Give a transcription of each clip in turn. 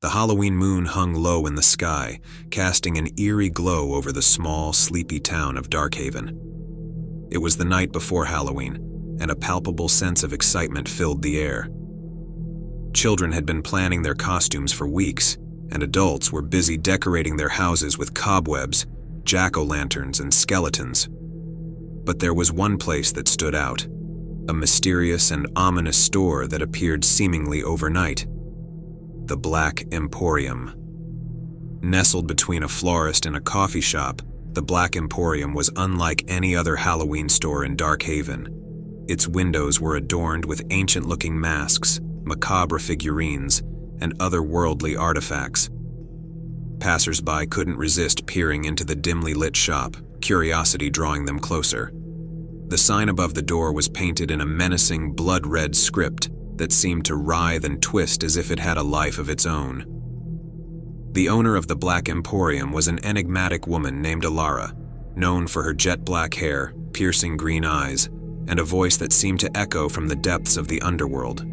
The Halloween moon hung low in the sky, casting an eerie glow over the small, sleepy town of Darkhaven. It was the night before Halloween, and a palpable sense of excitement filled the air. Children had been planning their costumes for weeks, and adults were busy decorating their houses with cobwebs, jack-o'-lanterns, and skeletons. But there was one place that stood out, a mysterious and ominous store that appeared seemingly overnight. The Black Emporium. Nestled between a florist and a coffee shop, the Black Emporium was unlike any other Halloween store in Darkhaven. Its windows were adorned with ancient-looking masks, macabre figurines, and otherworldly artifacts. Passers-by couldn't resist peering into the dimly lit shop, curiosity drawing them closer. The sign above the door was painted in a menacing, blood-red script that seemed to writhe and twist as if it had a life of its own. The owner of the Black Emporium was an enigmatic woman named Alara, known for her jet-black hair, piercing green eyes, and a voice that seemed to echo from the depths of the underworld.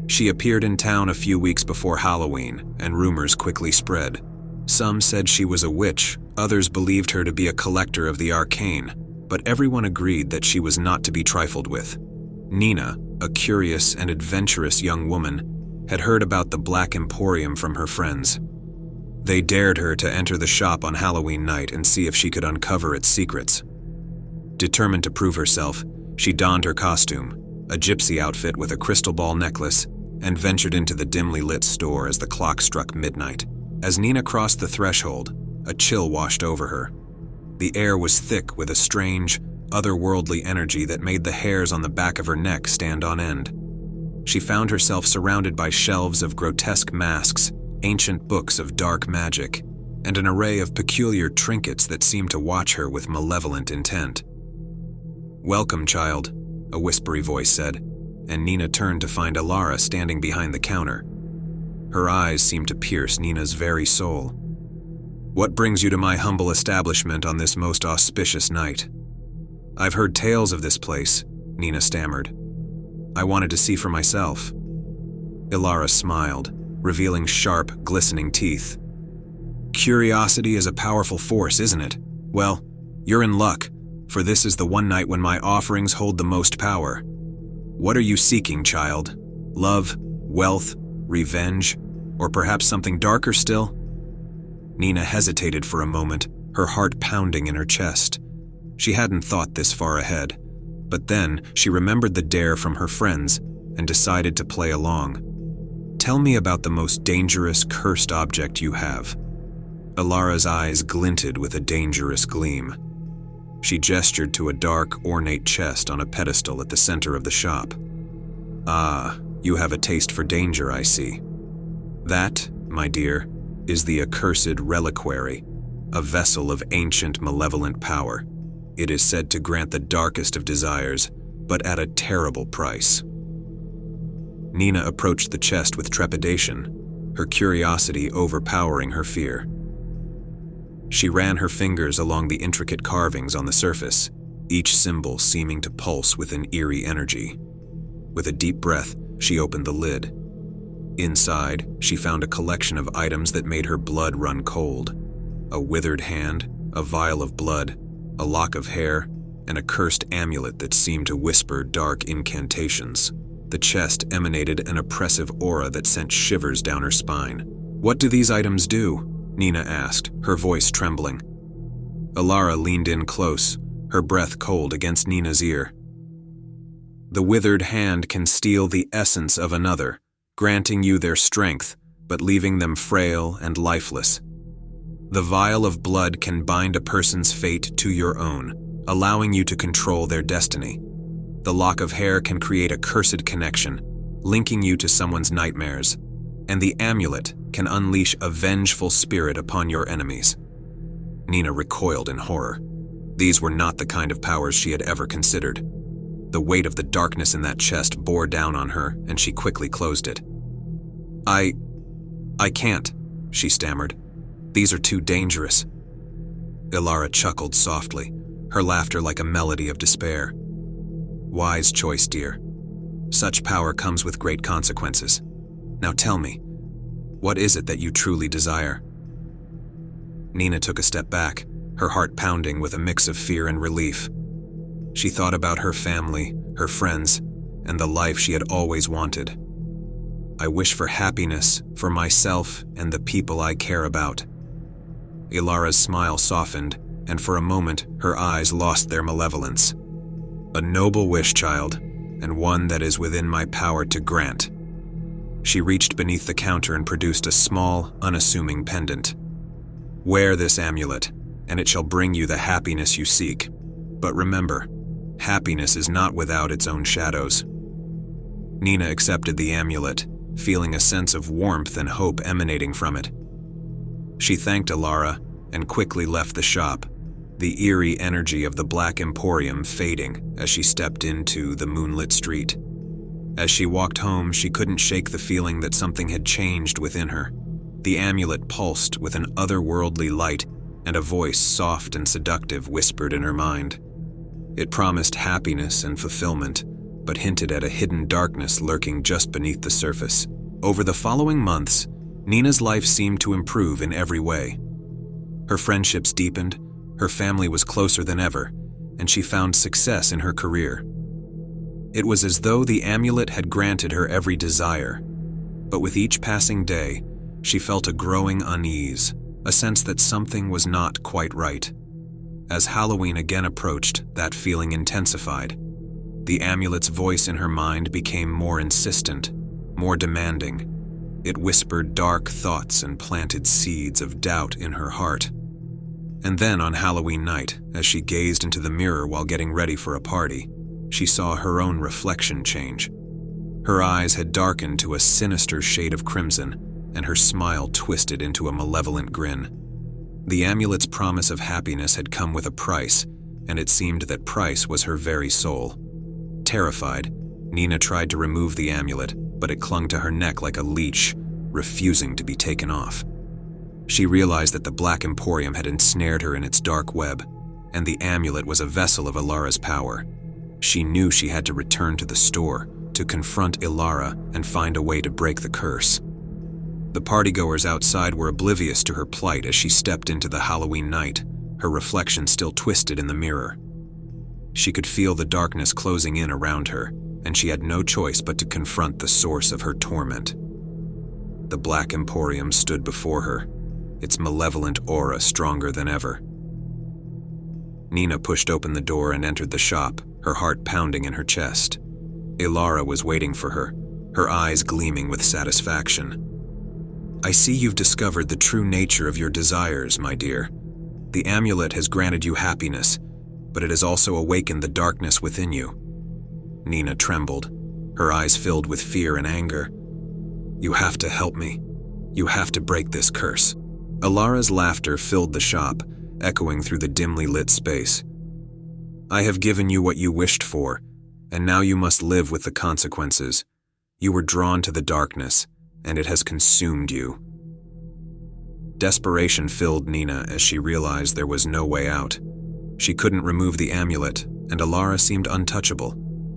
She appeared in town a few weeks before Halloween, and rumors quickly spread. Some said she was a witch, others believed her to be a collector of the arcane, but everyone agreed that she was not to be trifled with. Nina, a curious and adventurous young woman, had heard about the Black Emporium from her friends. They dared her to enter the shop on Halloween night and see if she could uncover its secrets. Determined to prove herself, she donned her costume, a gypsy outfit with a crystal ball necklace, and ventured into the dimly lit store as the clock struck midnight. As Nina crossed the threshold, a chill washed over her. The air was thick with a strange, otherworldly energy that made the hairs on the back of her neck stand on end. She found herself surrounded by shelves of grotesque masks, ancient books of dark magic, and an array of peculiar trinkets that seemed to watch her with malevolent intent. "Welcome, child," a whispery voice said, and Nina turned to find Alara standing behind the counter. Her eyes seemed to pierce Nina's very soul. "What brings you to my humble establishment on this most auspicious night?" "I've heard tales of this place," Nina stammered. "I wanted to see for myself." Alara smiled, revealing sharp, glistening teeth. "Curiosity is a powerful force, isn't it? Well, you're in luck, for this is the one night when my offerings hold the most power. What are you seeking, child? Love, wealth, revenge, or perhaps something darker still?" Nina hesitated for a moment, her heart pounding in her chest. She hadn't thought this far ahead, but then she remembered the dare from her friends and decided to play along. "Tell me about the most dangerous, cursed object you have." Alara's eyes glinted with a dangerous gleam. She gestured to a dark, ornate chest on a pedestal at the center of the shop. "Ah, you have a taste for danger, I see. That, my dear, is the accursed reliquary, a vessel of ancient, malevolent power. It is said to grant the darkest of desires, but at a terrible price." Nina approached the chest with trepidation, her curiosity overpowering her fear. She ran her fingers along the intricate carvings on the surface, each symbol seeming to pulse with an eerie energy. With a deep breath, she opened the lid. Inside, she found a collection of items that made her blood run cold. A withered hand, a vial of blood, a lock of hair, and a cursed amulet that seemed to whisper dark incantations. The chest emanated an oppressive aura that sent shivers down her spine. "What do these items do?" Nina asked, her voice trembling. Alara leaned in close, her breath cold against Nina's ear. "The withered hand can steal the essence of another, granting you their strength, but leaving them frail and lifeless. The vial of blood can bind a person's fate to your own, allowing you to control their destiny. The lock of hair can create a cursed connection, linking you to someone's nightmares, and the amulet can unleash a vengeful spirit upon your enemies." Nina recoiled in horror. These were not the kind of powers she had ever considered. The weight of the darkness in that chest bore down on her, and she quickly closed it. I can't," she stammered. "These are too dangerous." Alara chuckled softly, her laughter like a melody of despair. "Wise choice, dear. Such power comes with great consequences. Now tell me, What is it that you truly desire?" Nina took a step back, her heart pounding with a mix of fear and relief. She thought about her family, her friends, and the life she had always wanted. "I wish for happiness for myself and the people I care about." Ilara's smile softened, and for a moment her eyes lost their malevolence. "A noble wish, child, and one that is within my power to grant." She reached beneath the counter and produced a small, unassuming pendant. "Wear this amulet, and it shall bring you the happiness you seek. But remember, happiness is not without its own shadows." Nina accepted the amulet, feeling a sense of warmth and hope emanating from it. She thanked Ilara and quickly left the shop, the eerie energy of the Black Emporium fading as she stepped into the moonlit street. As she walked home, she couldn't shake the feeling that something had changed within her. The amulet pulsed with an otherworldly light, and a voice, soft and seductive, whispered in her mind. It promised happiness and fulfillment, but hinted at a hidden darkness lurking just beneath the surface. Over the following months, Nina's life seemed to improve in every way. Her friendships deepened, her family was closer than ever, and she found success in her career. It was as though the amulet had granted her every desire, but with each passing day, she felt a growing unease, a sense that something was not quite right. As Halloween again approached, that feeling intensified. The amulet's voice in her mind became more insistent, more demanding. It whispered dark thoughts and planted seeds of doubt in her heart. And then on Halloween night, as she gazed into the mirror while getting ready for a party, she saw her own reflection change. Her eyes had darkened to a sinister shade of crimson, and her smile twisted into a malevolent grin. The amulet's promise of happiness had come with a price, and it seemed that price was her very soul. Terrified, Nina tried to remove the amulet, but it clung to her neck like a leash, refusing to be taken off. She realized that the Black Emporium had ensnared her in its dark web, and the amulet was a vessel of Ilara's power. She knew she had to return to the store, to confront Ilara and find a way to break the curse. The partygoers outside were oblivious to her plight as she stepped into the Halloween night, her reflection still twisted in the mirror. She could feel the darkness closing in around her, and she had no choice but to confront the source of her torment. The Black Emporium stood before her, its malevolent aura stronger than ever. Nina pushed open the door and entered the shop, her heart pounding in her chest. Ilara was waiting for her, her eyes gleaming with satisfaction. "I see you've discovered the true nature of your desires, my dear. The amulet has granted you happiness, but it has also awakened the darkness within you." Nina trembled, her eyes filled with fear and anger. "You have to help me. You have to break this curse." Ilara's laughter filled the shop, echoing through the dimly lit space. "I have given you what you wished for, and now you must live with the consequences. You were drawn to the darkness, and it has consumed you." Desperation filled Nina as she realized there was no way out. She couldn't remove the amulet, and Ilara seemed untouchable,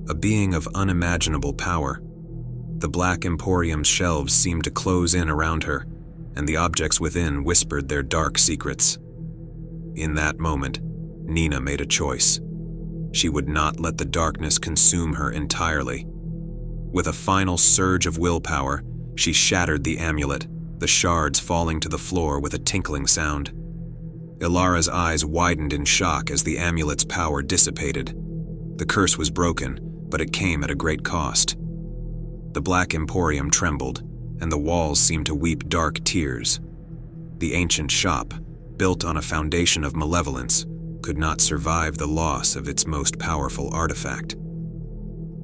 a being of unimaginable power. The Black Emporium's shelves seemed to close in around her, and the objects within whispered their dark secrets. In that moment, Nina made a choice. She would not let the darkness consume her entirely. With a final surge of willpower, she shattered the amulet, the shards falling to the floor with a tinkling sound. Ilara's eyes widened in shock as the amulet's power dissipated. The curse was broken, but it came at a great cost. The Black Emporium trembled, and the walls seemed to weep dark tears. The ancient shop, built on a foundation of malevolence, could not survive the loss of its most powerful artifact.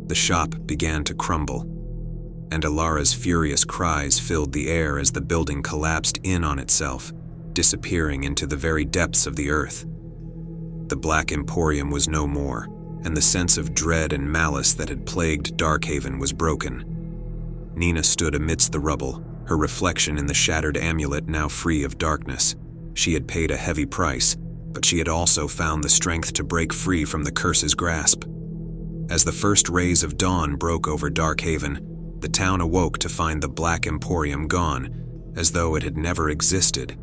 The shop began to crumble, and Ilara's furious cries filled the air as the building collapsed in on itself, disappearing into the very depths of the earth. The Black Emporium was no more, and the sense of dread and malice that had plagued Darkhaven was broken. Nina stood amidst the rubble, her reflection in the shattered amulet now free of darkness. She had paid a heavy price, but she had also found the strength to break free from the curse's grasp. As the first rays of dawn broke over Darkhaven, the town awoke to find the Black Emporium gone, as though it had never existed.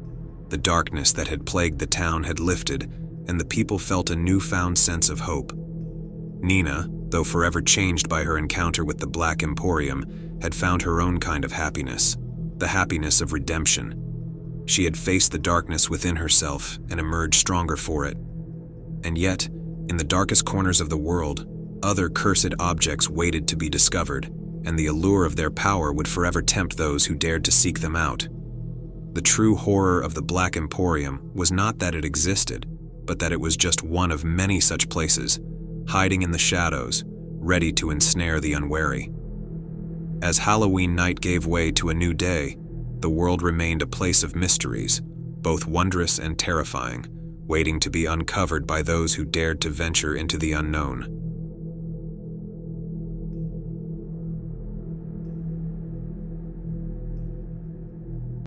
The darkness that had plagued the town had lifted, and the people felt a newfound sense of hope. Nina, though forever changed by her encounter with the Black Emporium, had found her own kind of happiness, the happiness of redemption. She had faced the darkness within herself and emerged stronger for it. And yet, in the darkest corners of the world, other cursed objects waited to be discovered, and the allure of their power would forever tempt those who dared to seek them out. The true horror of the Black Emporium was not that it existed, but that it was just one of many such places, hiding in the shadows, ready to ensnare the unwary. As Halloween night gave way to a new day, the world remained a place of mysteries, both wondrous and terrifying, waiting to be uncovered by those who dared to venture into the unknown.